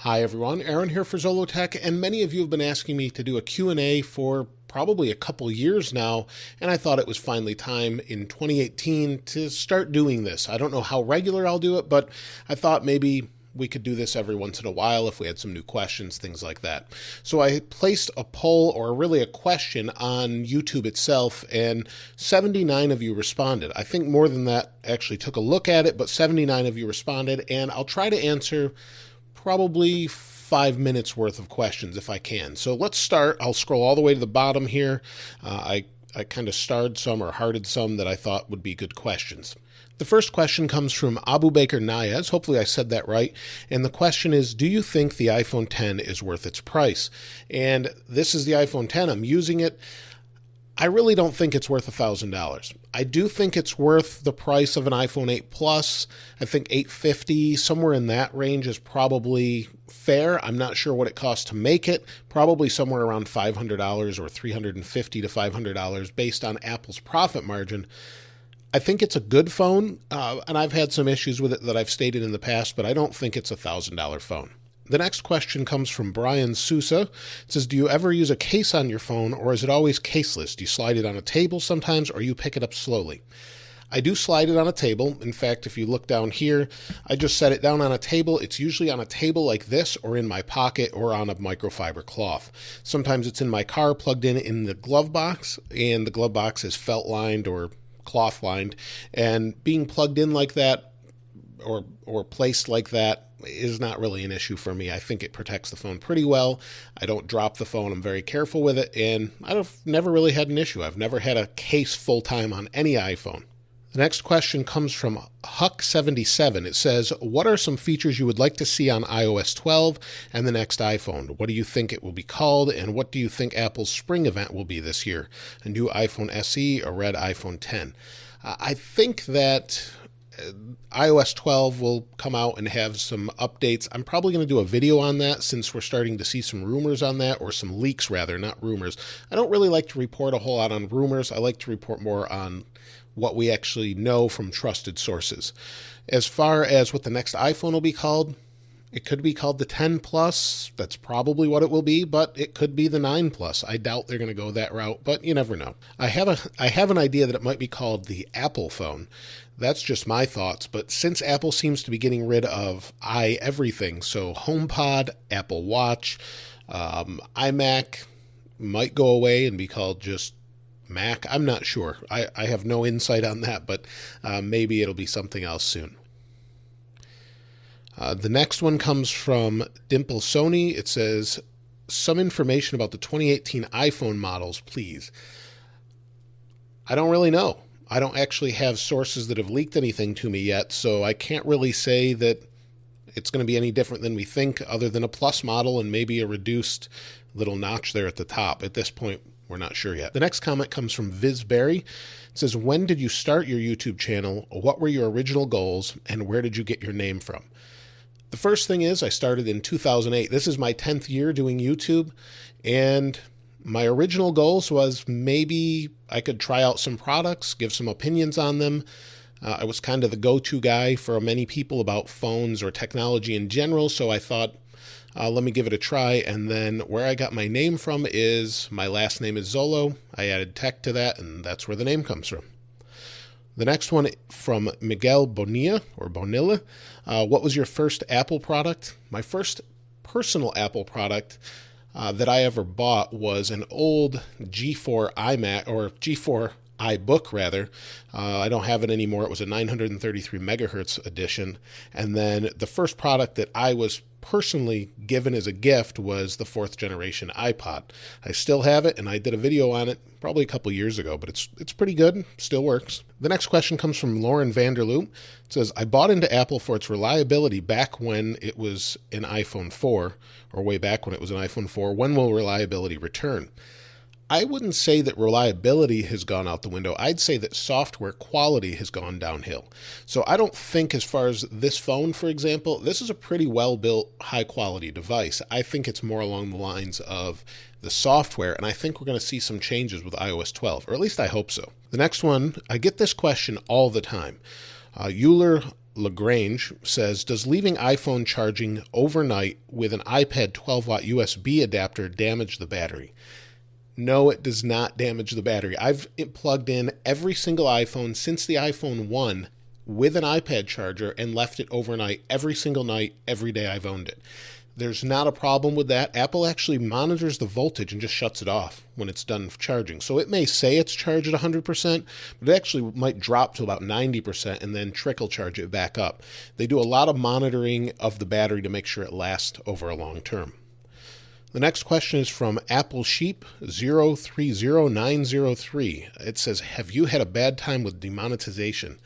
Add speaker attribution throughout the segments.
Speaker 1: Hi everyone, Aaron here for Zollotech, and many of you have been asking me to do a Q&A for probably a couple years now, and I thought it was finally time in 2018 to start doing this. I don't know how regular I'll do it, but I thought maybe we could do this every once in a while if we had some new questions, things like that. So I placed a poll, or really a question, on YouTube itself, and 79 of you responded. I think more than that actually took a look at it, but 79 of you responded, and I'll try to answer probably 5 minutes worth of questions if I can. So let's start. I'll scroll all the way to the bottom here. I kind of starred some or hearted some that I thought would be good questions. The first question comes from Abu Baker Nayez. Hopefully I said that right. And the question is, do you think the iPhone X is worth its price? And this is the iPhone X. I'm using it. I really don't think it's worth $1,000. I do think it's worth the price of an iPhone 8 Plus. I think $850, somewhere in that range, is probably fair. I'm not sure what it costs to make it. Probably somewhere around $500 or $350 to $500 based on Apple's profit margin. I think it's a good phone, and I've had some issues with it that I've stated in the past, but I don't think it's a $1,000 phone. The next question comes from Brian Sousa. It says, do you ever use a case on your phone, or is it always caseless? Do you slide it on a table sometimes, or you pick it up slowly? I do slide it on a table. In fact, if you look down here, I just set it down on a table. It's usually on a table like this, or in my pocket, or on a microfiber cloth. Sometimes it's in my car, plugged in the glove box, and the glove box is felt lined or cloth lined, and being plugged in like that or placed like that is not really an issue for me. I think it protects the phone pretty well. I don't drop the phone. I'm very careful with it, and I've never really had an issue. I've never had a case full time on any iPhone. The next question comes from Huck77. It says, what are some features you would like to see on iOS 12 and the next iPhone? What do you think it will be called, and what do you think Apple's spring event will be this year? A new iPhone SE, a red iPhone X? I think that iOS 12 will come out and have some updates. I'm probably going to do a video on that since we're starting to see some rumors on that, or some leaks rather, not rumors. I don't really like to report a whole lot on rumors. I like to report more on what we actually know from trusted sources. As far as what the next iPhone will be called, it could be called the 10 Plus. That's probably what it will be, but it could be the 9 Plus. I doubt they're going to go that route, but you never know. I have an idea that it might be called the Apple phone. That's just my thoughts, but since Apple seems to be getting rid of everything, so HomePod, Apple Watch, iMac might go away and be called just Mac. I'm not sure. I have no insight on that, but maybe it'll be something else soon. The next one comes from Dimple Sony. It says, some information about the 2018 iPhone models, please. I don't really know. I don't actually have sources that have leaked anything to me yet, so I can't really say that it's going to be any different than we think, other than a Plus model and maybe a reduced little notch there at the top. At this point, we're not sure yet. The next comment comes from Viz Berry. It says, when did you start your YouTube channel? What were your original goals, and where did you get your name from? The first thing is, I started in 2008. This is my 10th year doing YouTube, and my original goals was maybe I could try out some products, give some opinions on them. I was kind of the go-to guy for many people about phones or technology in general, so I thought, let me give it a try. And then where I got my name from is, my last name is Zollo. I added tech to that, and that's where the name comes from. The next one from Miguel Bonilla. What was your first Apple product? My first personal Apple product that I ever bought was an old G4 iMac, or G4 iBook rather. I don't have it anymore. It was a 933 megahertz edition. And then the first product that I was personally given as a gift was the 4th generation iPod. I still have it, and I did a video on it probably a couple years ago, but it's pretty good. Still works. The next question comes from Lauren Vanderloop. It says, I bought into Apple for its reliability back when it was an iPhone 4, or way back when it was an iPhone 4. When will reliability return? I wouldn't say that reliability has gone out the window. I'd say that software quality has gone downhill. So I don't think, as far as this phone, for example, this is a pretty well-built, high-quality device. I think it's more along the lines of the software, and I think we're going to see some changes with iOS 12, or at least I hope so. The next one, I get this question all the time. Euler LaGrange says, does leaving iPhone charging overnight with an iPad 12-watt USB adapter damage the battery? No, it does not damage the battery. I've plugged in every single iPhone since the iPhone 1 with an iPad charger and left it overnight every single night, every day I've owned it. There's not a problem with that. Apple actually monitors the voltage and just shuts it off when it's done charging. So it may say it's charged at 100%, but it actually might drop to about 90% and then trickle charge it back up. They do a lot of monitoring of the battery to make sure it lasts over a long term. The next question is from Apple Sheep 030903. It says, have you had a bad time with demonetization?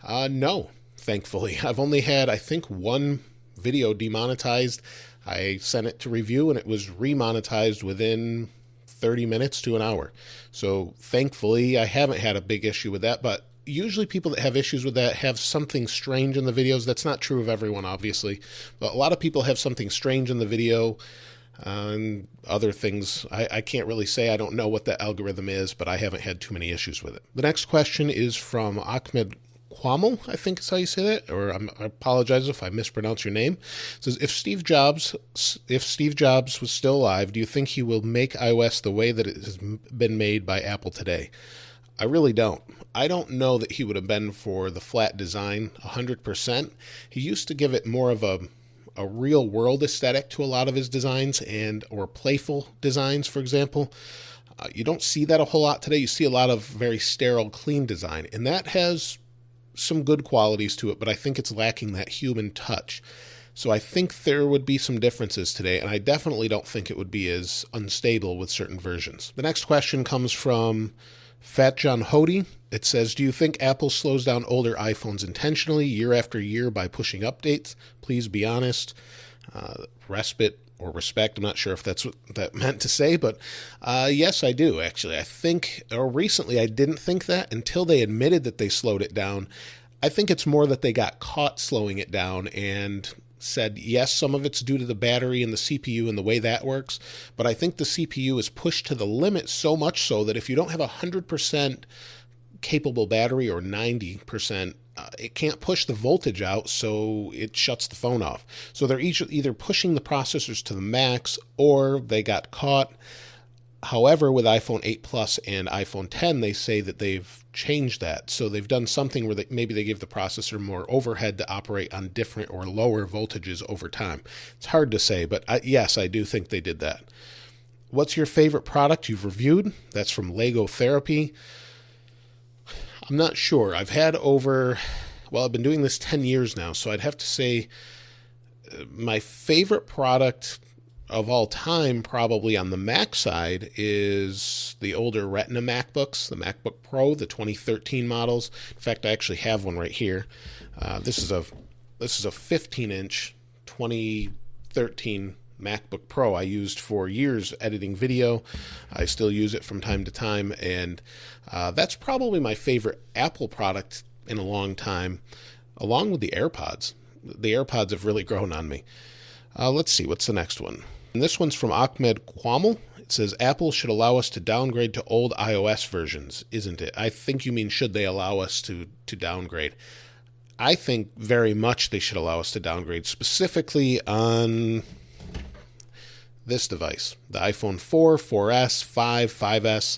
Speaker 1: No, thankfully. I've only had, I think, one video demonetized. I sent it to review and it was remonetized within 30 minutes to an hour. So thankfully, I haven't had a big issue with that, but usually people that have issues with that have something strange in the videos. That's not true of everyone, obviously, but a lot of people have something strange in the video and other things. I can't really say. I don't know what the algorithm is, but I haven't had too many issues with it. The next question is from Ahmed Kwamel, I think is how you say that, or I apologize if I mispronounce your name. It says, if Steve Jobs was still alive, do you think he will make iOS the way that it has been made by Apple today? I really don't. I don't know that he would have been for the flat design 100%. He used to give it more of a real world aesthetic to a lot of his designs, or playful designs, for example. You don't see that a whole lot today. You see a lot of very sterile, clean design, and that has some good qualities to it, but I think it's lacking that human touch. So I think there would be some differences today, and I definitely don't think it would be as unstable with certain versions. The next question comes from Fat John Hody. It says, do you think Apple slows down older iPhones intentionally year after year by pushing updates? Please be honest. Respite or respect, I'm not sure if that's what that meant to say, but yes, I do, actually. I think, or recently I didn't think that until they admitted that they slowed it down. I think it's more that they got caught slowing it down and said, yes, some of it's due to the battery and the CPU and the way that works, but I think the CPU is pushed to the limit so much so that if you don't have a 100% capable battery or 90%, it can't push the voltage out, so it shuts the phone off. So they're either pushing the processors to the max or they got caught. However, with iPhone 8 Plus and iPhone 10, they say that they've changed that. So they've done something where maybe they give the processor more overhead to operate on different or lower voltages over time. It's hard to say, but yes, I do think they did that. What's your favorite product you've reviewed? That's from Lego Therapy. I'm not sure. I've been doing this 10 years now, so I'd have to say my favorite product of all time, probably on the Mac side, is the older Retina MacBooks, the MacBook Pro, the 2013 models. In fact, I actually have one right here. This is a 15-inch 2013 MacBook Pro I used for years editing video. I still use it from time to time, and that's probably my favorite Apple product in a long time, along with the AirPods. The AirPods have really grown on me. Let's see, what's the next one? And this one's from Ahmed Kwamel. It says, Apple should allow us to downgrade to old iOS versions, isn't it? I think you mean, should they allow us to downgrade? I think very much they should allow us to downgrade, specifically on this device, the iPhone 4, 4S, 5, 5S.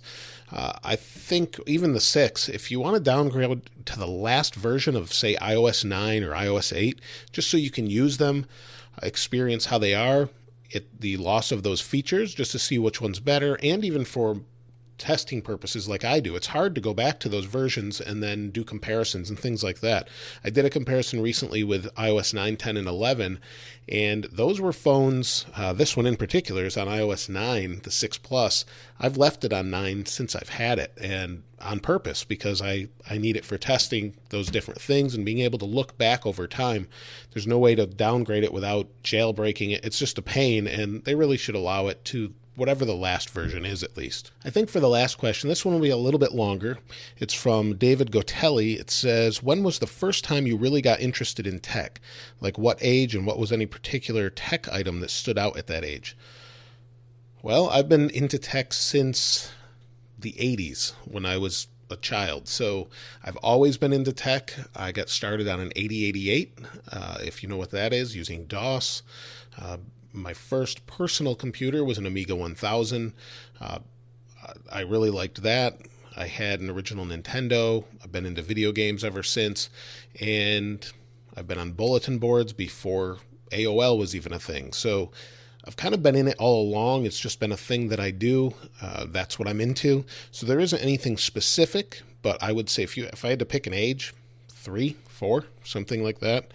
Speaker 1: I think even the 6, if you want to downgrade to the last version of, say, iOS 9 or iOS 8, just so you can use them, experience how they are, the loss of those features, just to see which one's better, and even for testing purposes like I do. It's hard to go back to those versions and then do comparisons and things like that. I did a comparison recently with iOS 9, 10, and 11, and those were phones, this one in particular is on iOS 9, the 6 Plus. I've left it on 9 since I've had it, and on purpose, because I need it for testing those different things and being able to look back over time. There's no way to downgrade it without jailbreaking it. It's just a pain, and they really should allow it to whatever the last version is, at least. I think for the last question, this one will be a little bit longer. It's from David Gotelli. It says, when was the first time you really got interested in tech? Like what age, and what was any particular tech item that stood out at that age? Well, I've been into tech since the 80s, when I was a child. So I've always been into tech. I got started on an 8088, if you know what that is, using DOS. My first personal computer was an Amiga 1000. I really liked that. I had an original Nintendo. I've been into video games ever since. And I've been on bulletin boards before AOL was even a thing. So I've kind of been in it all along. It's just been a thing that I do. That's what I'm into. So there isn't anything specific, but I would say if I had to pick an age, 3, 4, something like that,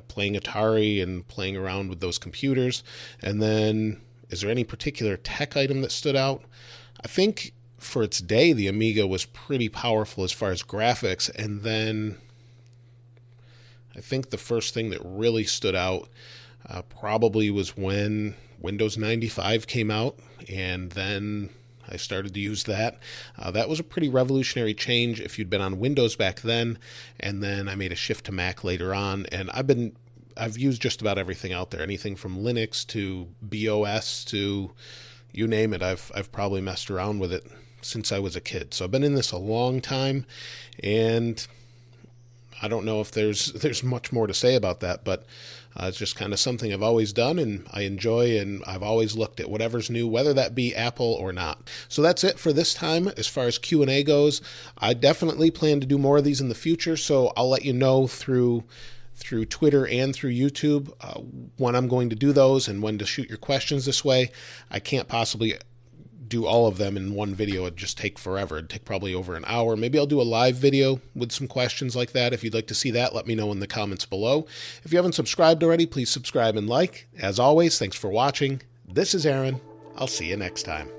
Speaker 1: playing Atari and playing around with those computers. And then, is there any particular tech item that stood out? I think for its day, the Amiga was pretty powerful as far as graphics. And then I think the first thing that really stood out probably was when Windows 95 came out, and then I started to use that. That was a pretty revolutionary change if you'd been on Windows back then, and then I made a shift to Mac later on, and I've used just about everything out there, anything from Linux to BOS to you name it. I've probably messed around with it since I was a kid. So I've been in this a long time, and I don't know if there's much more to say about that, but it's just kind of something I've always done and I enjoy, and I've always looked at whatever's new, whether that be Apple or not. So that's it for this time as far as Q&A goes. I definitely plan to do more of these in the future, so I'll let you know through Twitter and through YouTube when I'm going to do those and when to shoot your questions this way. I can't possibly do all of them in one video. It'd just take forever. It'd take probably over an hour. Maybe I'll do a live video with some questions like that. If you'd like to see that, let me know in the comments below. If you haven't subscribed already, please subscribe and like. As always, thanks for watching. This is Aaron. I'll see you next time.